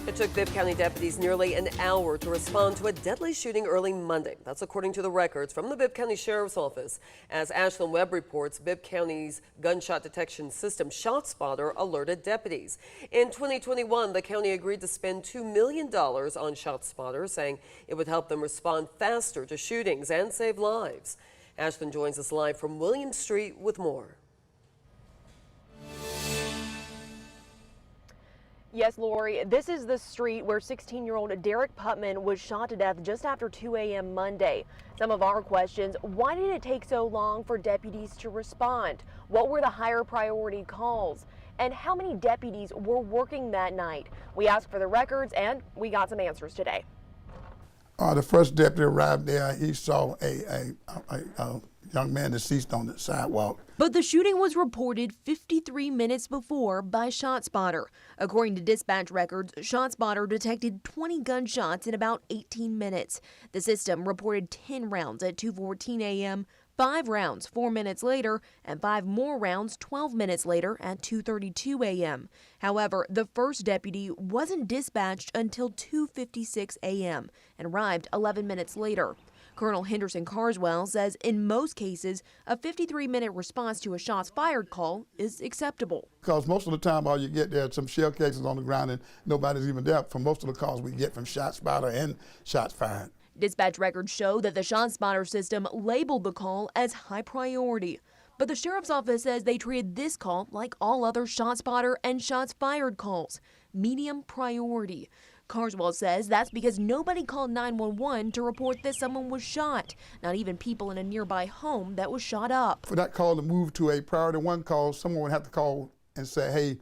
It took Bibb County deputies nearly an hour to respond to a deadly shooting early Monday. That's according to the records from the Bibb County Sheriff's Office. As Ashlyn Webb reports, Bibb County's gunshot detection system ShotSpotter alerted deputies. In 2021, the county agreed to spend $2 million on ShotSpotter, saying it would help them respond faster to shootings and save lives. Ashlyn joins us live from William Street with more. Yes, Lori, this is the street where 16-year-old Derek Putman was shot to death just after 2 a.m. Monday. Some of our questions: why did it take so long for deputies to respond? What were the higher priority calls? And how many deputies were working that night? We asked for the records and we got some answers today. The first deputy arrived there. He saw a young man deceased on the sidewalk. But the shooting was reported 53 minutes before by ShotSpotter. According to dispatch records, ShotSpotter detected 20 gunshots in about 18 minutes. The system reported 10 rounds at 2:14 a.m., 5 rounds 4 minutes later, and 5 more rounds 12 minutes later at 2:32 a.m. However, the first deputy wasn't dispatched until 2:56 a.m. and arrived 11 minutes later. Colonel Henderson Carswell says in most cases, a 53-minute response to a shots fired call is acceptable. Because most of the time all you get there are some shell cases on the ground and nobody's even there for most of the calls we get from ShotSpotter and shots fired. Dispatch records show that the ShotSpotter system labeled the call as high priority. But the sheriff's office says they treated this call like all other ShotSpotter and shots fired calls, medium priority. Carswell says that's because nobody called 911 to report that someone was shot, not even people in a nearby home that was shot up. For that call to move to a priority 1 call, someone would have to call and say, hey,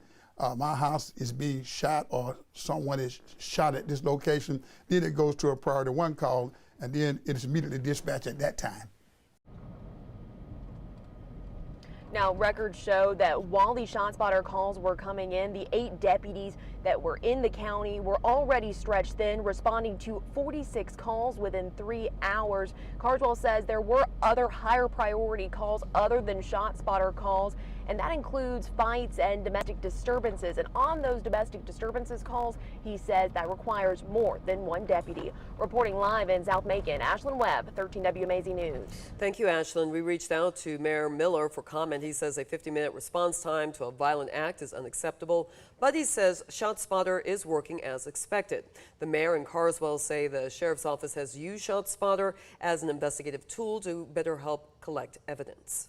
my house is being shot or someone is shot at this location. Then it goes to a priority 1 call and then it is immediately dispatched at that time. Now, records show that while these ShotSpotter calls were coming in, the 8 deputies that were in the county were already stretched thin, responding to 46 calls within 3 hours. Carswell says there were other higher priority calls other than ShotSpotter calls, and that includes fights and domestic disturbances. And on those domestic disturbances calls, he says that requires more than 1 deputy. Reporting live in South Macon, Ashlyn Webb, 13 WMAZ News. Thank you, Ashlyn. We reached out to Mayor Miller for comment. He says a 50-minute response time to a violent act is unacceptable, but he says ShotSpotter is working as expected. The mayor and Carswell say the sheriff's office has used ShotSpotter as an investigative tool to better help collect evidence.